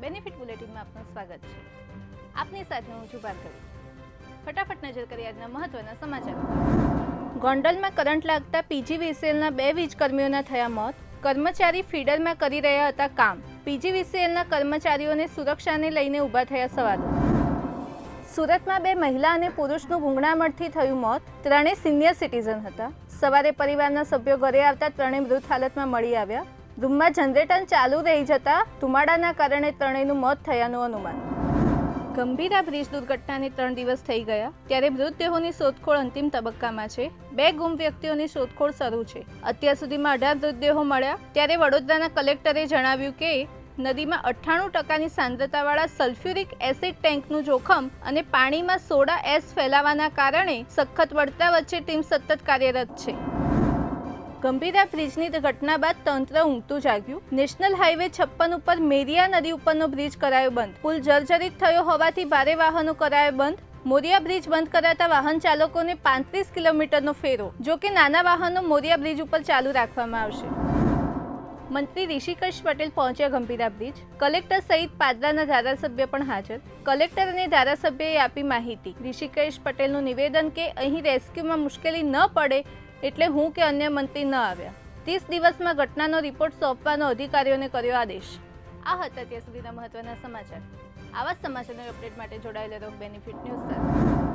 Benefit બુલેટિનમાં આપનું સ્વાગત છે. આપની સાથે હું છું ભાર્ગવી. ફટાફટ નજર કરીએ આજના મહત્વના સમાચારો. ગોંડલમાં કરંટ લાગતા પીજીવીસીએલના 2 વીજકર્મીઓના થયા મોત. કર્મચારી ફીડરમાં કરી રહ્યા હતા કામ. પીજીવીસીએલના કર્મચારીઓને સુરક્ષાને લઈને ઊભા થયા સવાલો. સુરતમાં 2 મહિલા અને પુરુષનું ગુંગળામણથી થયું મોત. ત્રણેય સિનિયર સિટીઝન હતા. સવારે પરિવારના સભ્યો ઘરે આવતા ત્રણેય મૃત હાલતમાં મળી આવ્યા. રૂમમાં જનરેટર ચાલુ રહી જતા ધુમાડાના કારણે ત્રણેયનું મોત થયાનું અનુમાન. ગંભીરા બ્રિજ દુર્ઘટનાને 3 દિવસ થઈ ગયા ત્યારે મૃતદેહોની શોધખોળ અંતિમ તબક્કામાં છે. 2 ગુમ વ્યક્તિઓની શોધખોળ શરૂ છે. અત્યાર સુધીમાં 18 મૃતદેહો મળ્યા. ત્યારે વડોદરાના કલેક્ટરે જણાવ્યું કે નદીમાં 98% સાંદ્રતાવાળા સલ્ફ્યુરિક એસિડ ટેન્કનું જોખમ અને પાણીમાં સોડા એસ ફેલાવાના કારણે સખત વળતા વચ્ચે ટીમ સતત કાર્યરત છે. ગંભીરા બ્રિજની ઘટના બાદ તંત્ર ઊંઘતું જાગ્યું. નેશનલ હાઈવે 56 ઉપર મેરિયા નદી ઉપરનો બ્રિજ કરાયો બંધ. પુલ જર્જરિત થયો હોવાથી ભારે વાહનો કરાયો બંધ. મોરિયા બ્રિજ બંધ કરાતા વાહન ચાલકોને 35 કિલોમીટરનો ફેરો. જો કે નાના વાહનો મોરિયા બ્રિજ ઉપર ચાલુ રાખવામાં આવશે. મંત્રી ઋષિકેશ પટેલ પહોંચ્યા ગંભીરા બ્રિજ. કલેક્ટર સહિત પાદરાના ધારાસભ્ય પણ હાજર. કલેક્ટર અને ધારાસભ્યએ આપી માહિતી. ઋષિકેશ પટેલનું નિવેદન કે અહીં રેસ્ક્યુમાં મુશ્કેલી ન પડે એટલે હું કે અન્ય મંત્રી ન આવ્યા. 30 દિવસમાં ઘટનાનો રિપોર્ટ સોંપવાનો અધિકારીઓને કર્યો આદેશ. આ હતા અત્યાર સુધીના મહત્વના સમાચાર. આવા સમાચારોની અપડેટ માટે જોડાયેલા રહો બેનિફિટ ન્યૂઝ સાથે.